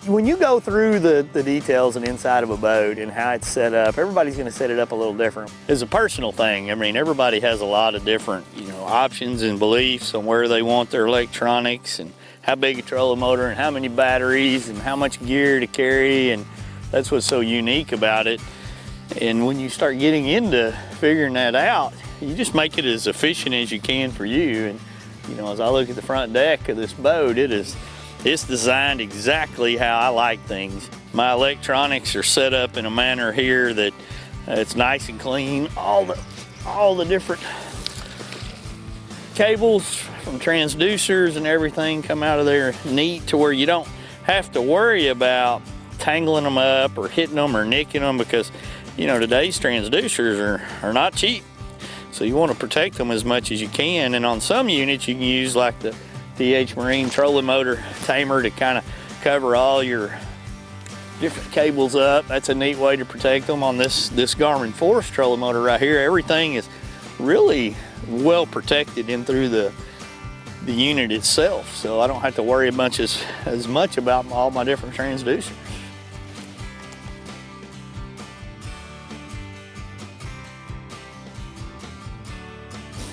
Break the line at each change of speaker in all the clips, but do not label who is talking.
when you go through the details and inside of a boat and how it's set up, everybody's going to set it up a little different. It's a personal thing. I mean, everybody has a lot of different, options and beliefs on where they want their electronics and how big a trolling motor and how many batteries and how much gear to carry, and that's what's so unique about it. And when you start getting into figuring that out, you just make it as efficient as you can for you. And as I look at the front deck of this boat, it's designed exactly how I like things. My electronics are set up in a manner here that it's nice and clean. All the different cables from transducers and everything come out of there neat to where you don't have to worry about tangling them up or hitting them or nicking them, because today's transducers are not cheap. So you want to protect them as much as you can. And on some units you can use like the DH Marine trolling motor tamer to kind of cover all your different cables up. That's a neat way to protect them. On this Garmin Force trolling motor right here, everything is really well protected in through the unit itself, so I don't have to worry as much about all my different transducers.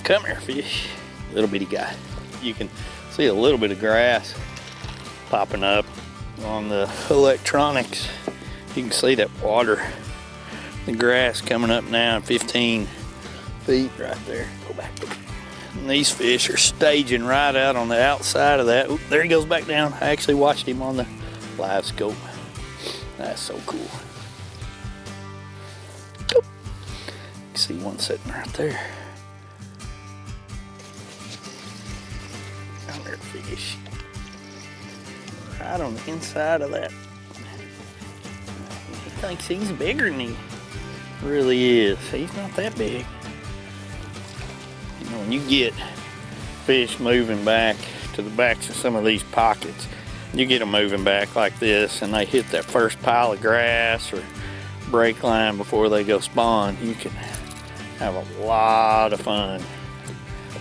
Come here, fish. Little bitty guy. You can see a little bit of grass popping up on the electronics. You can see that water, the grass coming up now 15 feet right there. Go back. And these fish are staging right out on the outside of that. Oop, there he goes back down. I actually watched him on the live scope. That's so cool. Oop. You can see one sitting right there. Down there, fish. Right on the inside of that. He thinks he's bigger than he really is. He's not that big. When you get fish moving back to the backs of some of these pockets, you get them moving back like this and they hit that first pile of grass or break line before they go spawn, you can have a lot of fun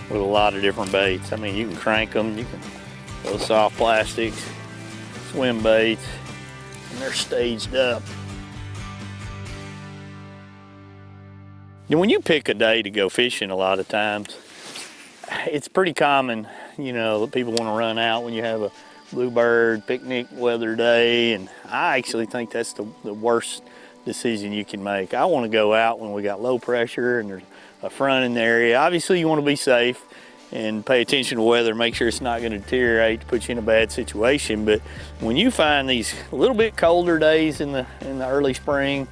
with a lot of different baits. I mean, you can crank them, you can go soft plastics, swim baits, and they're staged up. And when you pick a day to go fishing, a lot of times, it's pretty common, that people want to run out when you have a bluebird picnic weather day, and I actually think that's the worst decision you can make. I want to go out when we got low pressure and there's a front in the area. Obviously you want to be safe and pay attention to weather, make sure it's not going to deteriorate to put you in a bad situation. But when you find these a little bit colder days in the early spring,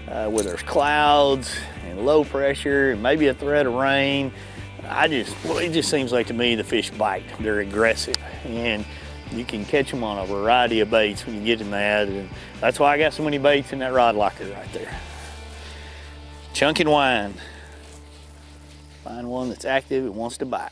where there's clouds and low pressure and maybe a threat of rain, it just seems like to me the fish bite. They're aggressive, and you can catch them on a variety of baits when you get in that, and that's why I got so many baits in that rod locker right there. Chunk and wind. Find one that's active and wants to bite.